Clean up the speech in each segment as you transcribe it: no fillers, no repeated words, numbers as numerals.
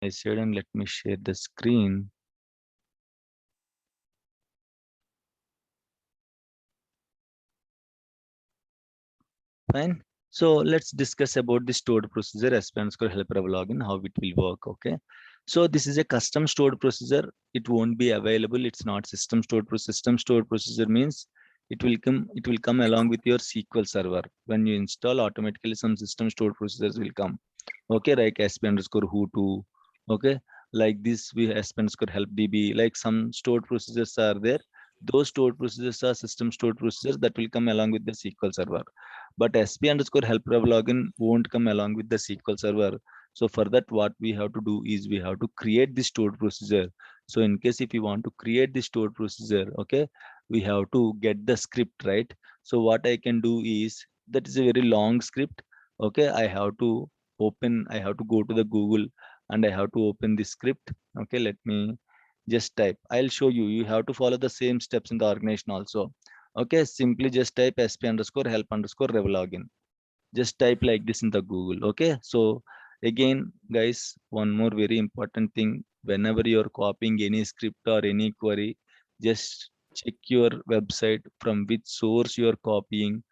I said, and let me share the screen. Fine. So let's discuss about the stored procedure SP_helper login, how it will work. Okay. So this is a custom stored procedure. It won't be available. It's not system stored procedure. System stored procedure means it will come along with your SQL server. When you install, automatically some system stored procedures will come. Okay, like SP_who2. Okay, like this we SP_help DB. Like some stored procedures are there. Those stored procedures are system stored procedures that will come along with the SQL server. But SP_help login won't come along with the SQL server. So for that, what we have to do is we have to create the stored procedure. So in case if you want to create the stored procedure, okay, we have to get the script, right? So what I can do is, that is a very long script. Okay, I have to go to the Google and I have to open the script. Okay, let me just type. I'll show you. You have to follow the same steps in the organization also. Okay, simply just type SP_help_rev login. Just type like this in the Google. Okay, so again, guys, one more very important thing. Whenever you're copying any script or any query, just check your website from which source you're copying.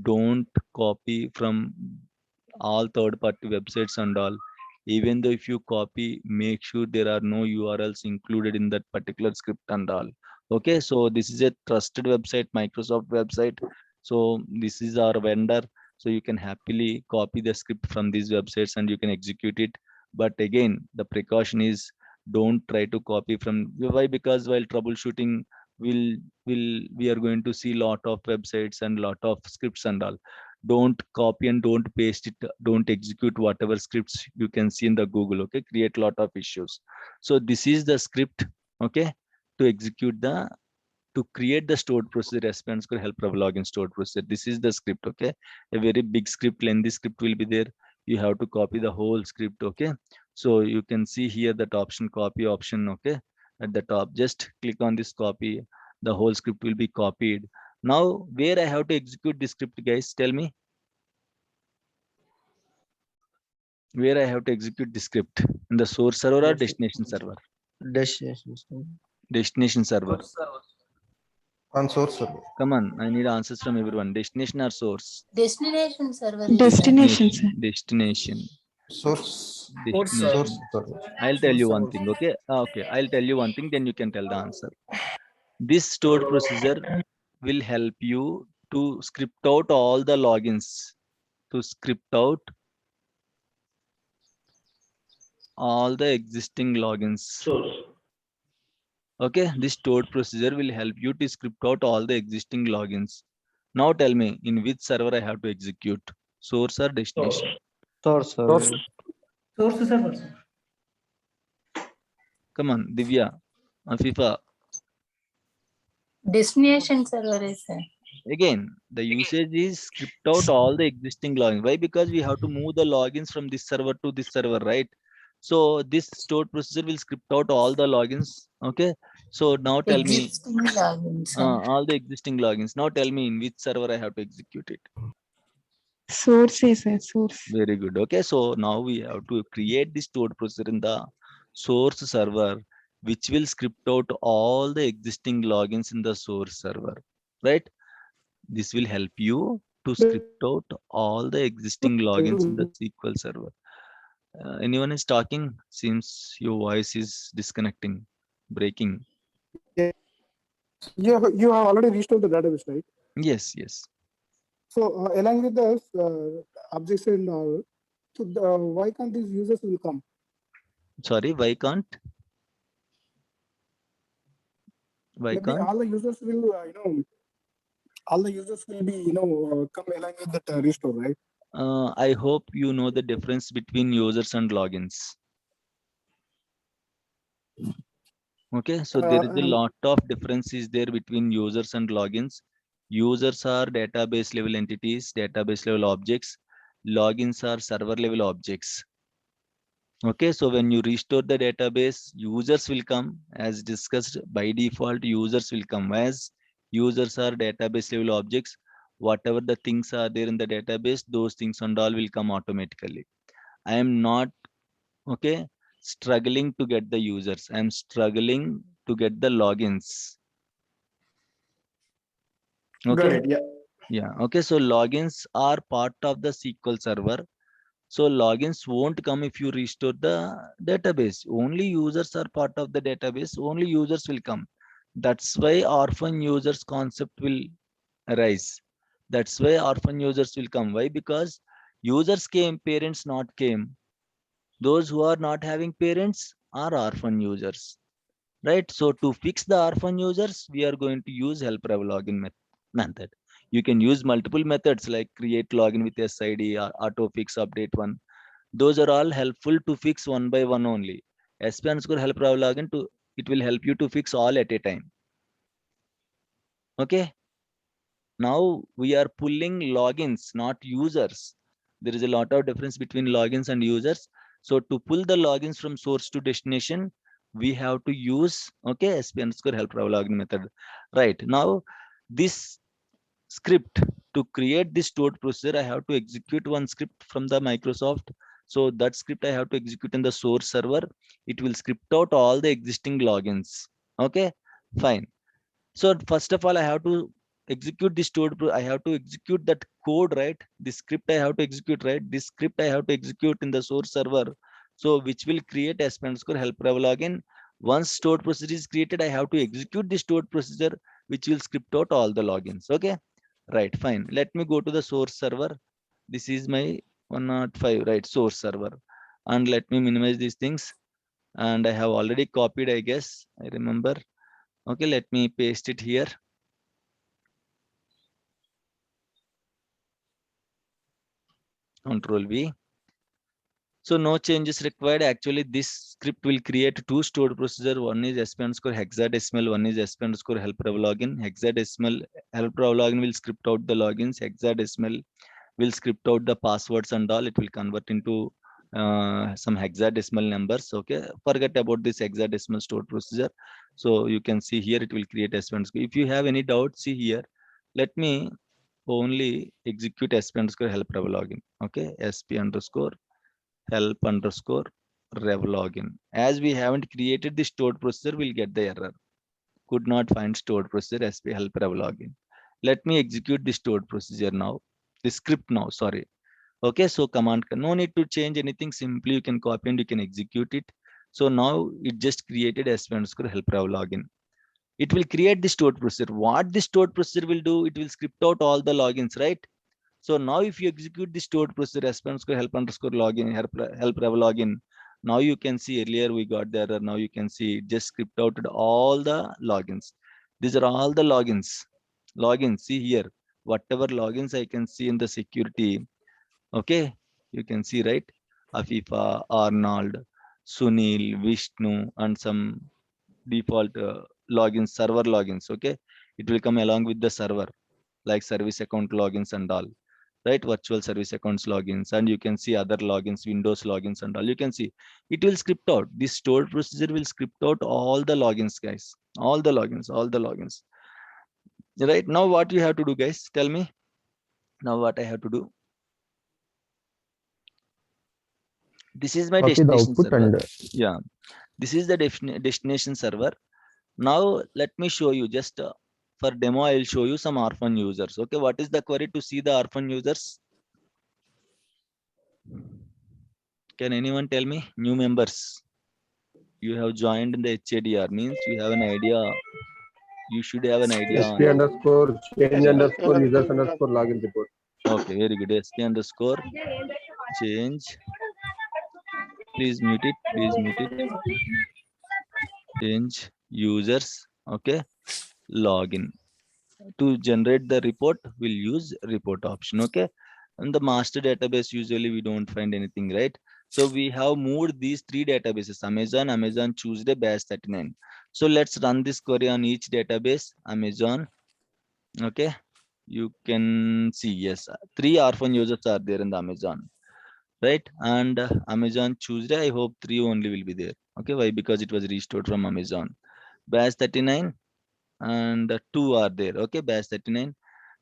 Don't copy from all third-party websites and all. Even though if you copy, make sure there are no URLs included in that particular script and all. Okay, so this is a trusted website, Microsoft website. So this is our vendor. So you can happily copy the script from these websites and you can execute it. But again, the precaution is, don't try to copy from. Why? Because while troubleshooting, we are going to see lot of websites and lot of scripts and all. Don't copy and don't paste it. Don't execute whatever scripts you can see in the Google. Okay, create lot of issues. So this is the script. Okay, to execute the to create the stored procedure SP_help login stored procedure. This is the script. Okay, a very big script, lengthy script will be there. You have to copy the whole script. Okay, so you can see here that option, copy option. Okay, at the top, just click on this copy. The whole script will be copied. Now where I have to execute this script, guys, tell me where I have to execute the script, in the source server or destination server? Destination server. Destination server. On source server. Come on, I need answers from everyone. Destination or source? Destination server is Destination, sir. Destination. Source. Destination. Source server. I'll tell you one thing. Okay. Okay. I'll tell you one thing. Then you can tell the answer. This stored procedure will help you to script out all the logins. To script out all the existing logins. Okay, this stored procedure will help you to script out all the existing logins. Now tell me, in which server I have to execute, source or destination? Source server. Source server. Come on, Divya, Afifa. destination server is Again, the usage is script out all the existing logins. Why? Because we have to move the logins from this server to this server, right? So this stored procedure will script out all the logins. Okay. So now tell me, existing logins. all the existing logins. Now tell me in which server I have to execute it. Source is a source. Very good. Okay. So now we have to create this stored procedure in the source server, which will script out all the existing logins in the source server, right? This will help you to script out all the existing logins in the SQL server. Anyone is talking? Seems your voice is disconnecting, breaking. You have already restored the database, right? Yes, yes. So along with the objects and all, so why can't these users will come? Sorry, why can't? Why Maybe can't? all the users will, all the users will be, come along with that restore, right? I hope you know the difference between users and logins. Okay, so there is a lot of differences there between users and logins. Users are database level entities, database level objects. Logins are server level objects. Okay, so when you restore the database, users will come as discussed. By default, users will come as users are database level objects. Whatever the things are there in the database, those things and all will come automatically. I am not, okay, struggling to get the users. I'm struggling to get the logins. Got Okay. it. Yeah. Yeah. Okay. So logins are part of the SQL server. So logins won't come if you restore the database. Only users are part of the database. Only users will come. That's why orphan users concept will arise. That's why orphan users will come. Why? Because users came, parents not came. Those who are not having parents are orphan users, right? So to fix the orphan users, we are going to use help rev login method. You can use multiple methods like create login with SID or auto fix update one. Those are all helpful to fix one by one only. SP underscore help rev login to it will help you to fix all at a time. Okay. Now we are pulling logins, not users. There is a lot of difference between logins and users. So to pull the logins from source to destination, we have to use, okay, SP underscore help login method. Right now, this script to create this stored procedure, I have to execute one script from the Microsoft. So that script I have to execute in the source server. It will script out all the existing logins. Okay, fine. So first of all, I have to execute the I have to execute that code, right? The script I have to execute, right? This script I have to execute in the source server. So which will create SP underscore help rev login. Once stored procedure is created, I have to execute the stored procedure, which will script out all the logins. Okay, right, fine. Let me go to the source server. This is my 105, right? Source server. And let me minimize these things. And I have already copied, I guess. I remember. Okay, let me paste it here. Control V. So no changes required. Actually, this script will create two stored procedure. One is SP underscore hexadecimal. One is SP underscore help rev login. Hexadecimal help rev login will script out the logins. Hexadecimal will script out the passwords and all. It will convert into some hexadecimal numbers. Okay, forget about this hexadecimal stored procedure. So you can see here it will create SP underscore. If you have any doubt, see here. Let me only execute SP underscore help rev login. Okay, SP underscore help underscore rev login. As we haven't created the stored procedure, we'll get the error. Could not find stored procedure SP help rev login. Let me execute the stored procedure now. The script now, sorry. Okay, so command, no need to change anything. Simply you can copy and you can execute it. So now it just created SP underscore help rev login. It will create the stored procedure. What the stored procedure will do, it will script out all the logins, right? So now if you execute the stored procedure response help underscore login, help rev login, now you can see earlier we got the error. Now you can see it just script out all the logins. These are all the logins. Logins, see here, whatever logins I can see in the security. Okay, you can see, right? Afifa, Arnold, Sunil, Vishnu, and some default logins, server logins. Okay, it will come along with the server, like service account logins and all, right? Virtual service accounts logins, and you can see other logins, Windows logins and all. You can see it will script out. This stored procedure will script out all the logins, guys. All the logins, all the logins. Right now, what you have to do, guys? Tell me. Now, what I have to do? This is my Copy the destination output server. and Yeah, this is the destination server. Now, let me show you just for demo. I'll show you some orphan users. Okay, what is the query to see the orphan users? Can anyone tell me? New members. You have joined in the HADR means you have an idea. You should have an idea SP on. underscore change Yeah. underscore users underscore login report. Okay, very good. SP underscore change. Please mute it. Please mute it. Change users. Okay. Login. To generate the report, we'll use report option. Okay. And the master database, usually we don't find anything, right? So we have moved these three databases, Amazon, Tuesday, batch 39. So let's run this query on each database, Amazon. Okay. You can see, yes, three orphan users are there in the Amazon, right? And Amazon Tuesday, I hope three only will be there. Okay. Why? Because it was restored from Amazon. Batch 39 and two are there. Okay. Batch 39.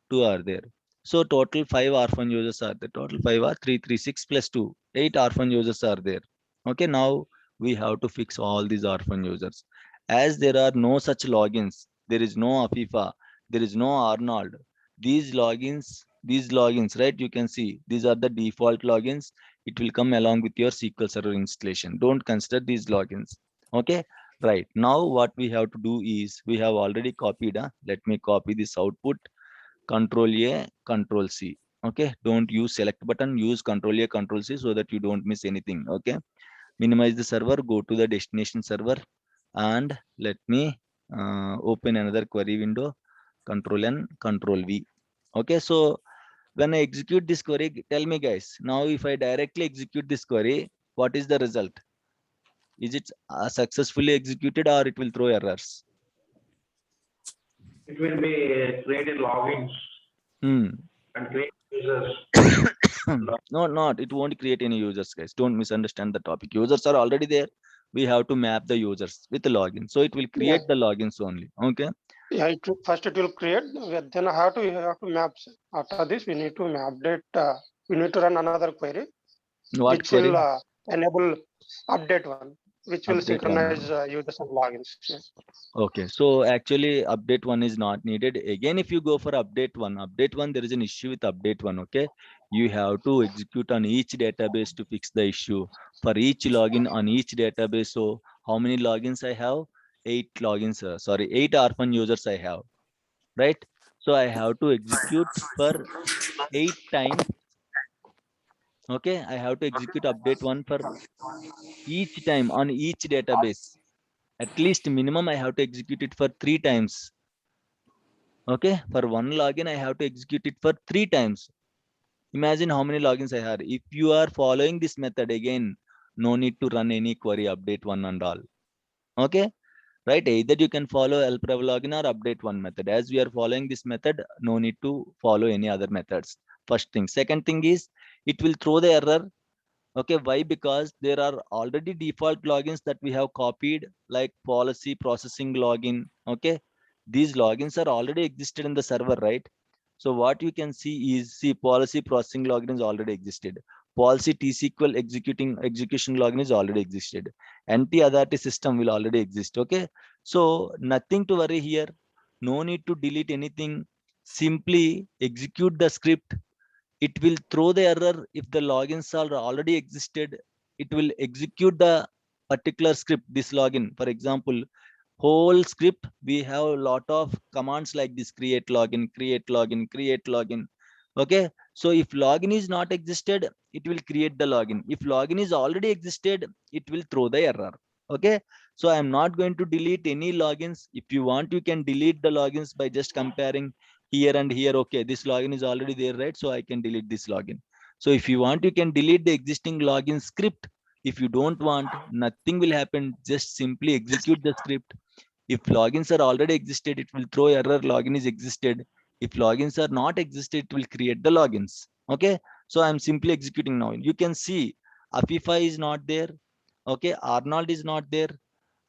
Two are there. So total five orphan users are there. Total five are 336 plus 2. 8 orphan users are there. Okay, now we have to fix all these orphan users. As there are no such logins, there is no Afifa, there is no Arnold. These logins, right? You can see these are the default logins. It will come along with your SQL Server installation. Don't consider these logins. Okay, right. Now what we have to do is we have already copied. Let me copy this output. Control A, Control C. Okay, don't use select button, use Control A, Control C so that you don't miss anything. Okay, minimize the server, go to the destination server, and let me open another query window. Control N, Control V. Okay, so when I execute this query, tell me guys, now if I directly execute this query, what is the result? Is it successfully executed or it will throw errors? It will be created logins Hmm. and create users. No, not. It won't create any users, guys. Don't misunderstand the topic. Users are already there. We have to map the users with the login. So it will Yeah, create the logins only. Okay. yeah. First it will create. Then you have to map. After this, we need to update. We need to run another query, What which will query? enable update one, which will Update one. synchronize users and logins. Yeah. Okay. So actually, update one is not needed. Again, if you go for update one, there is an issue with update one. Okay. You have to execute on each database to fix the issue. For each login on each database. So how many logins I have? 8 logins. Sorry, 8 orphan users I have. Right? So I have to execute for 8 times. Okay, I have to execute update one for each time on each database. At least minimum I have to execute it for 3 times. Okay, for one login I have to execute it for 3 times. Imagine how many logins I have. If you are following this method again, no need to run any query update one and all. Okay, right? Either you can follow help rev login or update one method. As we are following this method, no need to follow any other methods. First thing. Second thing is it will throw the error. Okay, why? Because there are already default logins that we have copied, like policy processing login. Okay, these logins are already existed in the server, right? So what you can see is, see, policy processing login is already existed. Policy T-SQL execution login is already existed. Anti-authority system will already exist. Okay, so nothing to worry here. No need to delete anything. Simply execute the script. It will throw the error if the logins are already existed. It will execute the particular script, this login. For example, whole script, we have a lot of commands like this: create login, create login, create login. Okay, so if login is not existed, it will create the login. If login is already existed, it will throw the error. Okay, so I am not going to delete any logins. If you want, you can delete the logins by just comparing here and here. Okay, this login is already there, right? So I can delete this login. So if you want, you can delete the existing login script. If you don't want, nothing will happen. Just simply execute the script. If logins are already existed, it will throw error login is existed. If logins are not existed, it will create the logins. Okay, so I'm simply executing now. You can see Afifa is not there. Okay, Arnold is not there,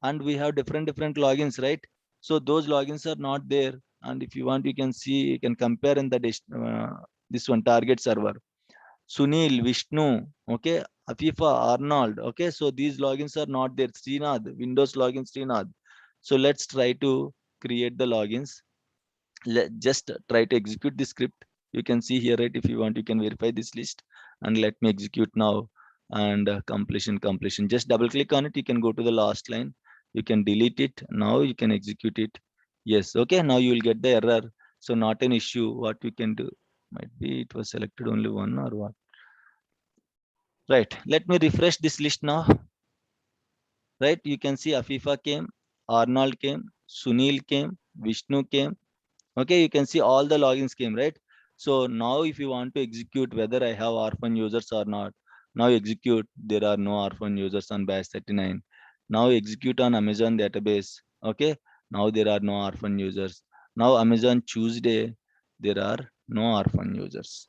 and we have different logins, right? So those logins are not there. And if you want, you can see, you can compare in the this one target server. Sunil, Vishnu, okay, Afifa, Arnold. Okay, so these logins are not there. Srinath, Windows login Srinath. So let's try to create the logins. Just try to execute the script. You can see here, right? If you want, you can verify this list, and let me execute now. And completion, just double click on it. You can go to the last line. You can delete it. Now you can execute it. Yes. Okay, now you will get the error. So not an issue. What we can do, might be it was selected only one or what. Right, let me refresh this list now. Right, you can see Afifa came, Arnold came, Sunil came, Vishnu came. Okay, you can see all the logins came, right? So now if you want to execute whether I have orphan users or not, now execute. There are no orphan users on batch 39. Now execute on Amazon database. Okay, now there are no orphan users. Now Amazon Tuesday, there are no orphan users.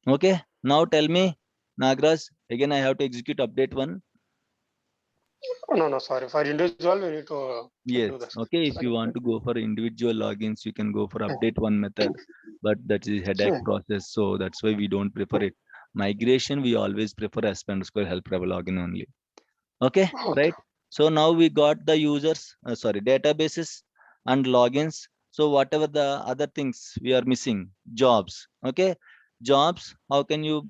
Okay, now tell me, Nagraj, again I have to execute update one. Oh, no, sorry. For individual, we need to do Yes. this. Okay. If you want to go for individual logins, you can go for update one method, but that is headache process. So that's why we don't prefer it. Migration, we always prefer ASP_help rev login only. Okay, Okay. right? So now we got the users, sorry, databases and logins. So whatever the other things we are missing, jobs. Okay, jobs. How can you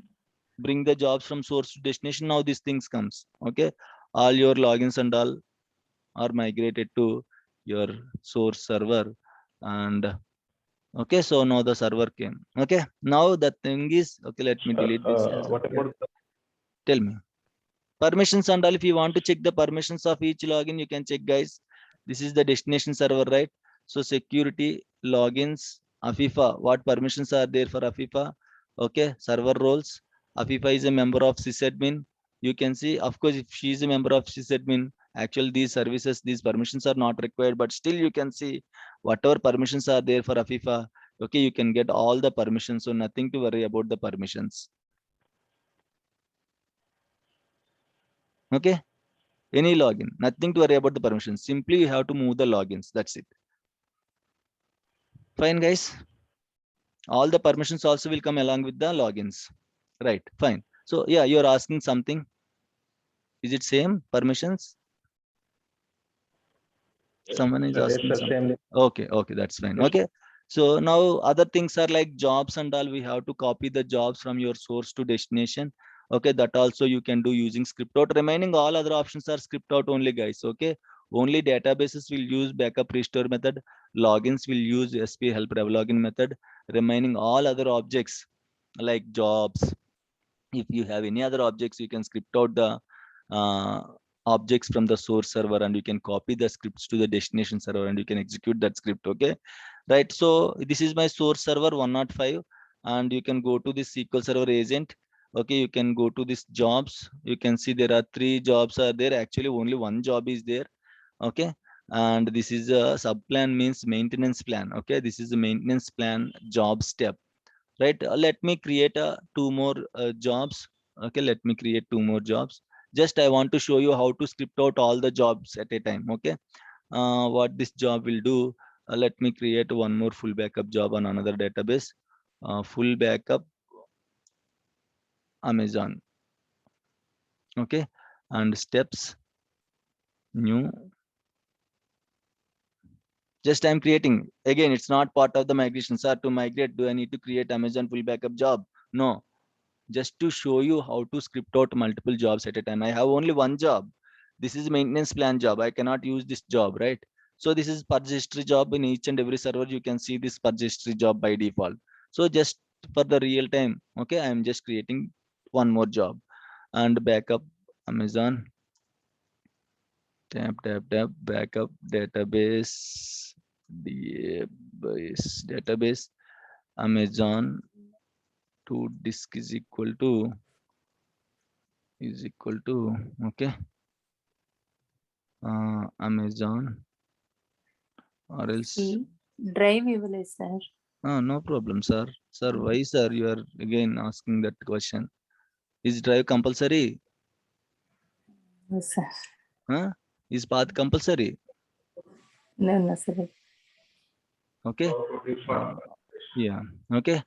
bring the jobs from source to destination? Now these things comes. Okay, all your logins and all are migrated to your source server, and okay, so now the server came. Okay, now the thing is, okay, let me delete this as well. What Yeah, about tell me. Permissions and all, if you want to check the permissions of each login, you can check, guys. This is the destination server, right? So security, logins, Afifa, what permissions are there for Afifa? Okay, server roles. Afifa is a member of sysadmin. You can see, of course, if she is a member of sysadmin, actually these services, these permissions are not required, but still you can see whatever permissions are there for Afifa. Okay, you can get all the permissions, so nothing to worry about the permissions. Okay, any login, nothing to worry about the permissions. Simply you have to move the logins. That's it. Fine, guys. All the permissions also will come along with the logins. Right, fine. So yeah, you're asking something. Is it same permissions? Someone is yes, asking sir, something. same. Okay, okay, that's fine. Yes. Okay. So now other things are like jobs and all. We have to copy the jobs from your source to destination. Okay, that also you can do using script out. Remaining all other options are script out only, guys. Okay. Only databases will use backup restore method. Logins will use SP help rev login method. Remaining all other objects like jobs, if you have any other objects, you can script out the uh, objects from the source server, and you can copy the scripts to the destination server, and you can execute that script. Okay, right? So this is my source server 105, and you can go to this SQL server agent. Okay, you can go to this jobs. You can see there are 3 jobs are there. Actually only one job is there. Okay, and this is a sub plan, means maintenance plan. Okay, this is the maintenance plan job step, right? Let me create 2 more jobs. Okay, let me create 2 more jobs. Just I want to show you how to script out all the jobs at a time. Okay, what this job will do, let me create one more full backup job on another database. Full backup Amazon. Okay, and steps new. Just I'm creating. Again, it's not part of the migration, sir. To migrate, do I need to create Amazon full backup job? No, just to show you how to script out multiple jobs at a time. I have only one job. This is maintenance plan job. I cannot use this job, right? So this is purge history job. In each and every server, you can see this purge history job by default. So just for the real time, okay, I am just creating one more job. And backup Amazon, tab backup database Amazon to disk is equal to okay, Amazon, or else Drive ఇవ్వలేదు sir. no problem, sir. Sir, why, sir, you are again asking that question? Is drive compulsory? Sir Huh? Is path compulsory? no sir. Okay, yeah, okay.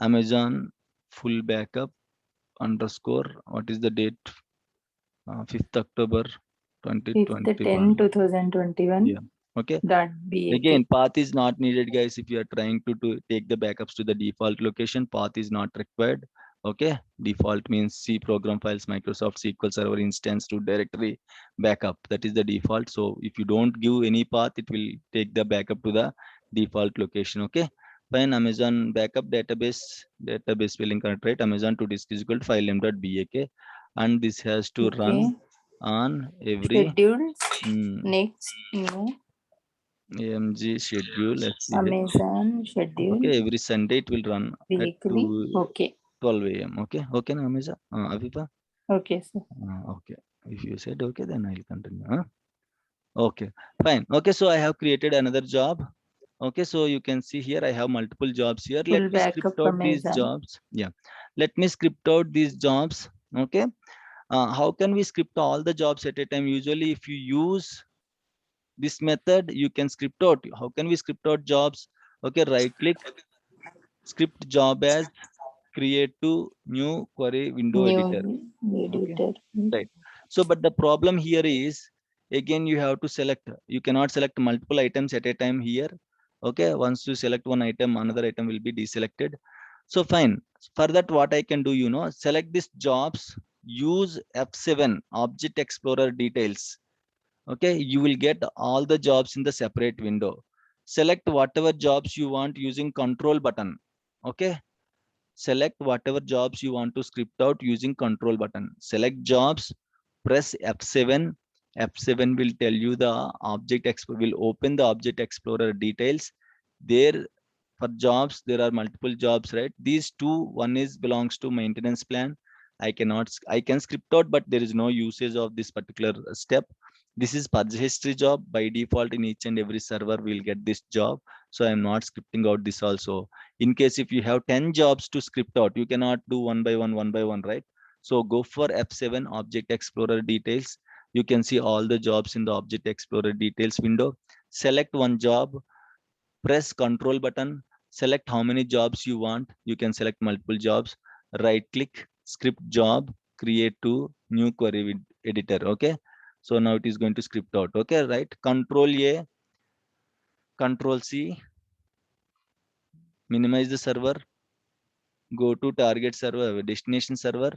Amazon full backup underscore, what is the date? 5th October 5th 10 2021. 2021 Yeah, okay. dot BAK. Again, path is not needed, guys. If you are trying to take the backups to the default location, path is not required. Okay, default means C program files, Microsoft SQL Server instance to directory backup. That is the default. So if you don't give any path, it will take the backup to the default location. Okay, fine. Amazon backup database spelling correct, right? Amazon to disk is equal to file name.bak, and this has to run Okay. on every Schedule mm, next new AMG schedule SCH. Amazon schedule Okay, every Sunday it will run at weekly. Okay. 12 a.m. Okay, okay, na Amazon, Aviva. Okay sir. Okay, if you said okay, then I'll continue. Huh? Okay, fine. Okay, so I have created another job. Okay, so you can see here I have multiple jobs here. Let Full me script backup out these Amazon. jobs. Yeah, let me script out these jobs. Okay, how can we script all the jobs at a time? Usually, if you use this method, you can script out. How can we script out jobs? Okay, right click, script job as, create to new query window New editor. Okay, editor. right. So, but the problem here is, again, you have to select, you cannot select multiple items at a time here. Okay, once you select one item, another item will be deselected. So fine, for that what I can do, select these jobs, use F7 Object Explorer details. Okay, you will get all the jobs in the separate window. Select whatever jobs you want using control button. Okay, select whatever jobs you want to script out using control button. Select jobs, press F7. F7 will tell you the object explorer, will open the object explorer details. There, for jobs, there are multiple jobs, right? These two, one is belongs to maintenance plan. I can script out, but there is no usage of this particular step. This is purchase history job. By default, in each and every server will get this job. So I'm not scripting out this also. In case if you have 10 jobs to script out, you cannot do one by one, right? So go for F7 Object Explorer details. You can see all the jobs in the Object Explorer details window. Select one job, press Control button, select how many jobs you want. You can select multiple jobs. Right click, script job, create to new query with editor. Okay. So now it is going to script out. Okay, right? Control A, Control C, minimize the server, go to target server, destination server,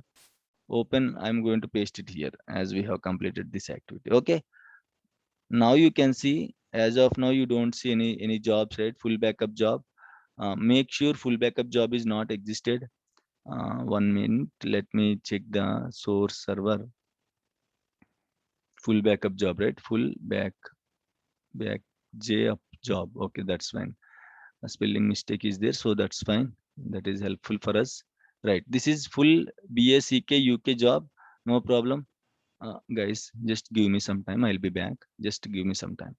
open. I'm going to paste it here as we have completed this activity. Okay. Now you can see, as of now, you don't see any jobs, right? Full backup job. Make sure full backup job is not existed. 1 minute. Let me check the source server. Full backup job, right? Full back J up job. Okay, that's fine. A spelling mistake is there, so that's fine. That is helpful for us. Right. This is full BACK UK job. No problem. Guys, just give me some time. I'll be back. Just give me some time.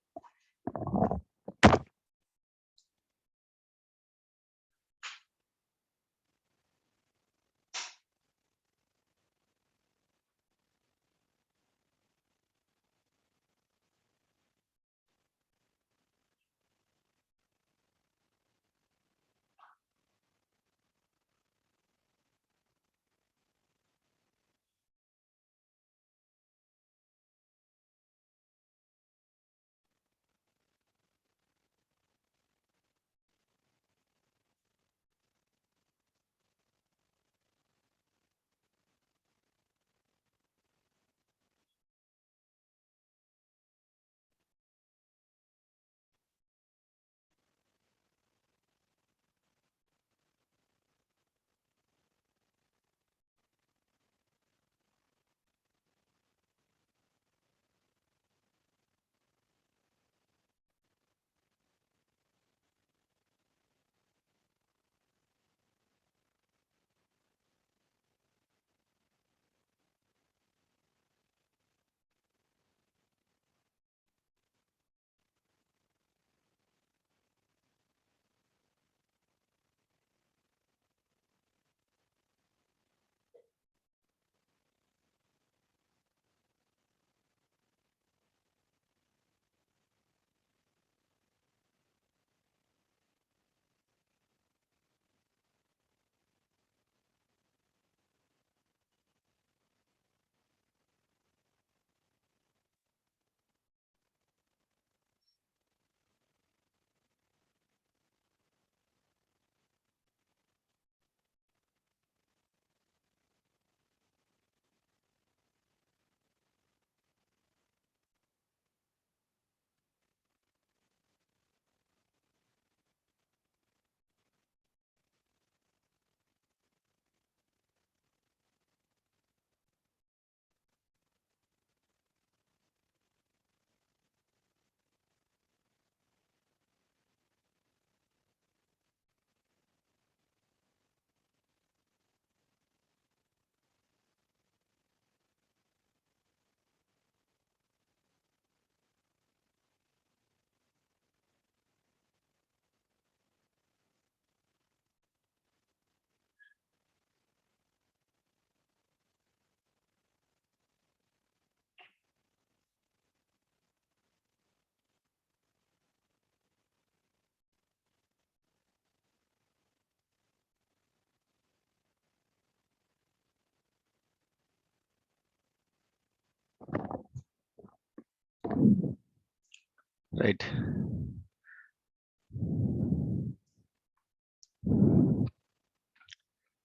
right?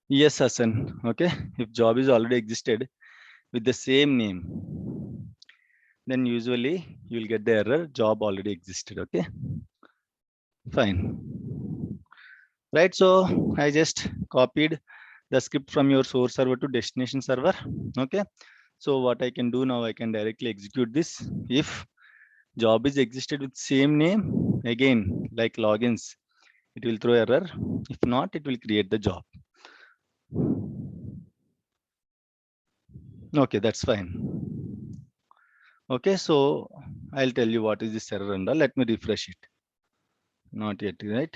Yes, Hassan. Okay, if job is already existed with the same name, then usually you'll get the error job already existed. Okay, fine. Right, so I just copied the script from your source server to destination server. Okay, so what I can do now, I can directly execute this. If job is existed with same name, again like logins, it will throw error. If not, it will create the job. Okay, that's fine. Okay, so I'll tell you what is this error and all. Let me refresh it. Not yet, right?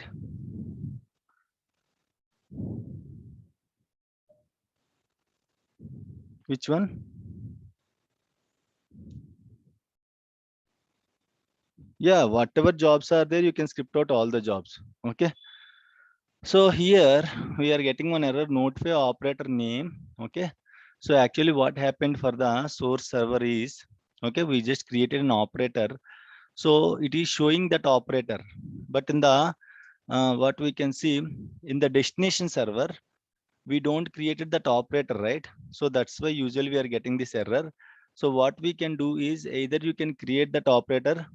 Which one? Yeah, whatever jobs are there, you can script out all the jobs. Okay. So here we are getting one error, notify operator name. Okay. So actually what happened for the source server is, okay, we just created an operator. So it is showing that operator, but in the what we can see in the destination server, we don't created that operator, right? So that's why usually we are getting this error. So what we can do is either you can create that operator,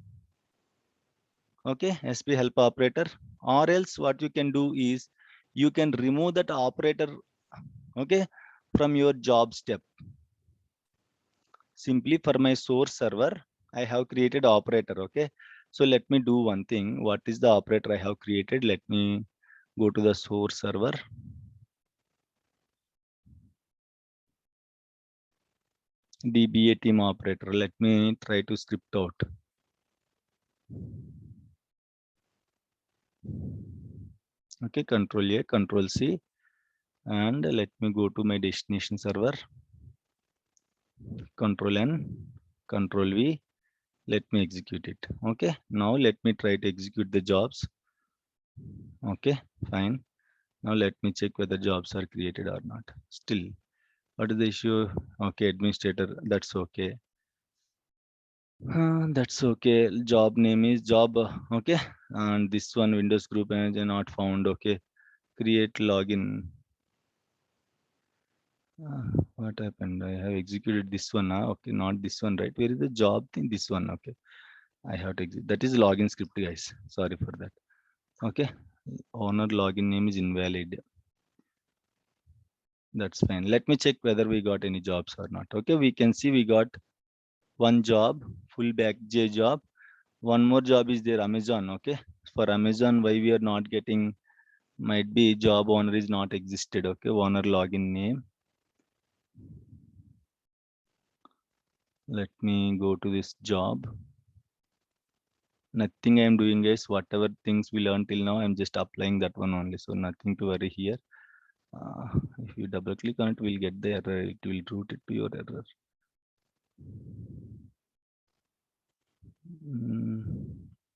okay, SP help operator, or else what you can do is you can remove that operator, okay, from your job step. Simply for my source server, I have created operator. Okay, so let me do one thing. What is the operator I have created? Let me go to the source server. DBA team operator. Let me try to script out. Okay, Control A, Control C, and let me go to my destination server. Control N, Control V. Let me execute it. Okay, now let me try to execute the jobs. Okay, fine. Now let me check whether jobs are created or not. Still, what is the issue? Okay, administrator, that's okay. That's okay. Job name is job. Okay, and this one Windows Group Manager not found. Okay, create login. What happened? I have executed this one. Okay, not this one, right? Where is the job thing? This one. Okay, I have to execute. That is login script, guys. Sorry for that. Okay, owner login name is invalid. That's fine. Let me check whether we got any jobs or not. Okay, we can see we got one job, full back J job. One more job is there, Amazon. Okay, for Amazon, why we are not getting? Might be job owner is not existed. Okay, owner login name. Let me go to this job. Nothing I am doing is whatever things we learned till now, I'm just applying that one only. So nothing to worry here. If you double click on it, we'll get the error. It will route it to your error.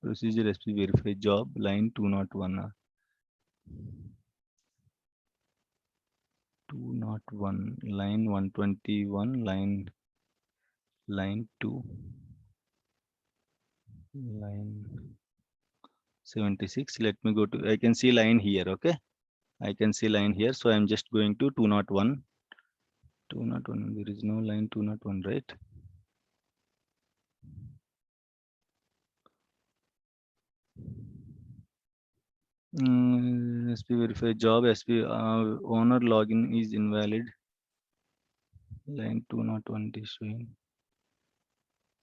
Procedure SP verify job line 201. 201 line 121 line 2 line 76. Let me go to, I can see line here. Okay, I can see line here, so I'm just going to 201. 201, there is no line 201, right? SP verify job, SP owner login is invalid. Line 201 is showing.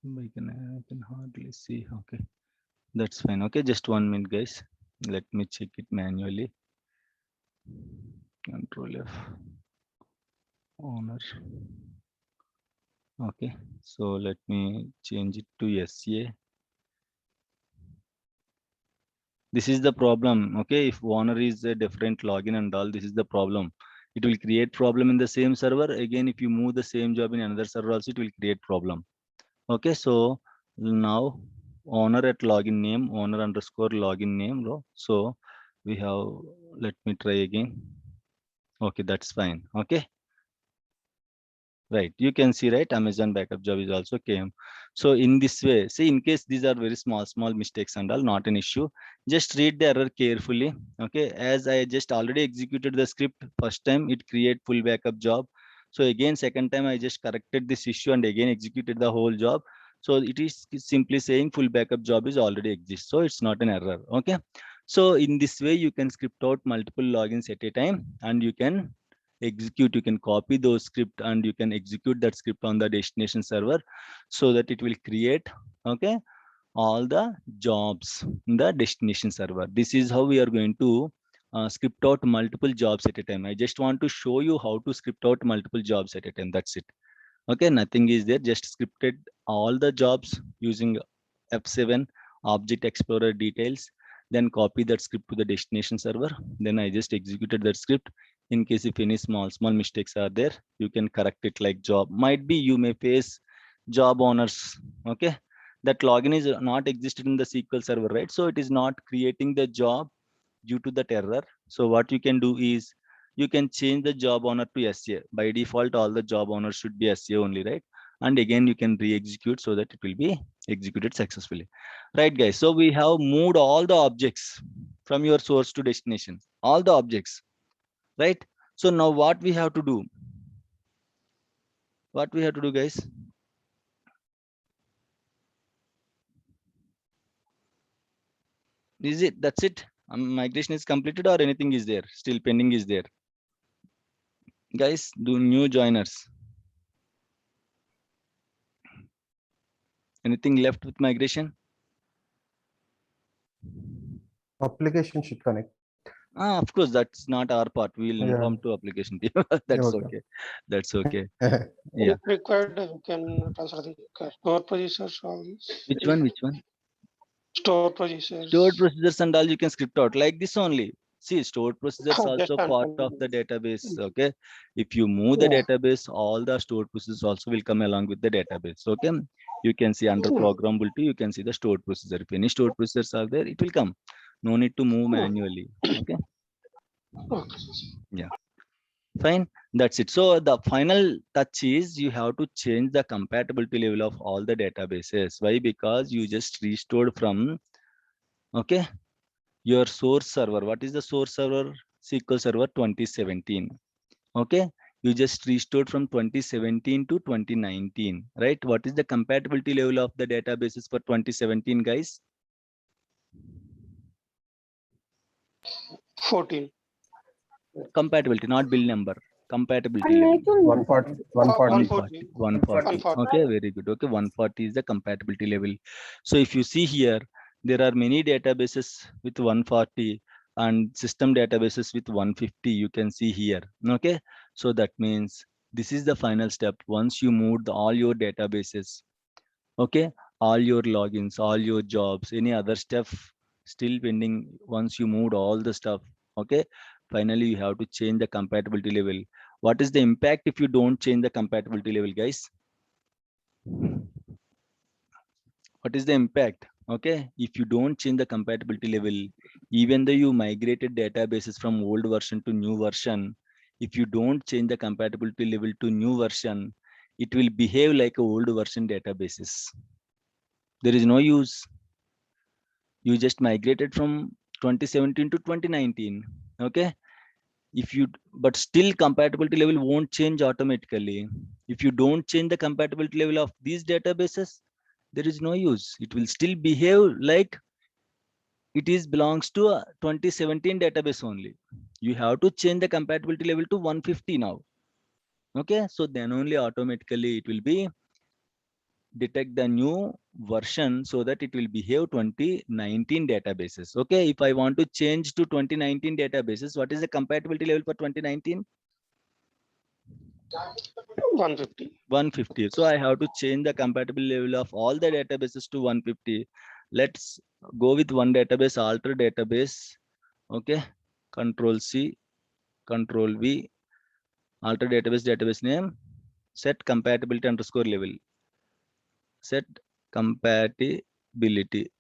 I can hardly see. Okay, that's fine. Okay, just 1 minute, guys. Let me check it manually. Control F. Owner. Okay, so let me change it to SA. This is the problem. Okay, if owner is a different login and all, this is the problem. It will create problem in the same server. Again, if you move the same job in another server also, it will create problem. Okay, so now owner at login name, owner underscore login name. So we have, let me try again. Okay, that's fine. Okay, Right, you can see, right, Amazon backup job is also came. So in this way, see, in case these are very small mistakes and all, not an issue, just read the error carefully. Okay, as I just already executed the script first time, it create full backup job. So again, second time I just corrected this issue and again executed the whole job. So it is simply saying full backup job is already exists, so it's not an error. Okay, so in this way you can script out multiple logins at a time, and you can execute, you can copy those script and you can execute that script on the destination server, so that it will create, okay, all the jobs in the destination server. This is how we are going to script out multiple jobs at a time. I just want to show you how to script out multiple jobs at a time, that's it. Okay, nothing is there, just scripted all the jobs using F7 object explorer details, then copy that script to the destination server. Then I just executed that script. In case if any small mistakes are there, you can correct it, like job might be you may face job owners. Okay, that login is not existed in the SQL server, right? So it is not creating the job due to that error. So what you can do is you can change the job owner to SA. By default, all the job owners should be SA only, right? And again, you can re-execute so that it will be executed successfully. Right, guys? So we have moved all the objects from your source to destination, all the objects, right? So now what we have to do? What we have to do, guys? Is it, that's it? Migration is completed or anything is there? Still pending is there? Guys, do new joiners. Anything left with migration? Application should connect. Of course, that's not our part. We will Yeah. inform to application team. That's Okay. okay. That's okay. If Yeah. required, you can transfer the store procedures, all this. Which one? Which one? Store procedures. Stored procedures and all you can script out like this only. See, stored procedures Just also part of the database. Okay. If you move the Yeah. database, all the stored procedures also will come along with the database. Okay. You can see under programmability, you can see the stored procedure. If any stored procedures are there, it will come. No need to move manually. Okay. Yeah. Fine, that's it. So the final touch is you have to change the compatibility level of all the databases. Why? Because you just restored from, okay, your source server. What is the source server? SQL Server 2017. Okay, you just restored from 2017 to 2019, right? What is the compatibility level of the databases for 2017, guys? 14. Compatibility, not bill number. Compatibility level. 140. 140. 140. Okay, very good. Okay, 140 is the compatibility level. So if you see here, there are many databases with 140 and system databases with 150. You can see here. Okay, so that means this is the final step. Once you moved all your databases, okay, all your logins, all your jobs, any other stuff still pending. Once you moved all the stuff, okay, finally you have to change the compatibility level. What is the impact if you don't change the compatibility level, guys? What is the impact? Okay, if you don't change the compatibility level, even though you migrated databases from old version to new version, if you don't change the compatibility level to new version, it will behave like a old version databases. There is no use. You just migrated from 2017 to 2019. Okay, if you, but still compatibility level won't change automatically. If you don't change the compatibility level of these databases, there is no use. It will still behave like it is belongs to a 2017 database only. You have to change the compatibility level to 150 now. Okay, so then only automatically it will be detect the new version so that it will behave 2019 databases. Okay, if I want to change to 2019 databases, what is the compatibility level for 2019? 150. 150. So I have to change the compatibility level of all the databases to 150. Let's go with one database, alter database. Okay, Control C, Control V, alter database name, set compatibility underscore level. Set compatibility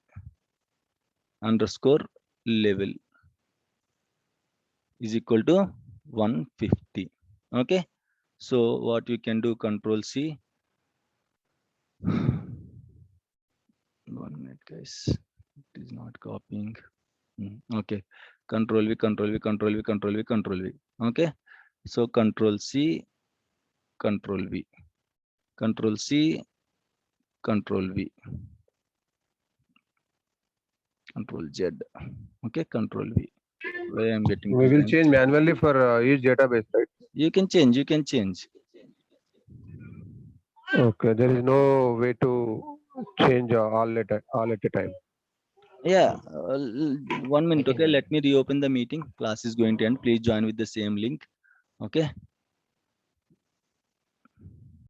underscore level is equal to 150. Okay, So what you can do, Control C. 1 minute, guys. It is not copying. Okay. Control V, Control V, Control V, Control V, Control V. Okay. So Control C, Control V, Control C, Control V, Control Z. Okay, Control V. Where I'm getting We will present. change manually for each database, right? You can change. You can change. Okay, there is no way to change all at a time. Yeah. 1 minute. Okay. Let me reopen the meeting. Class is going to end. Please join with the same link. Okay.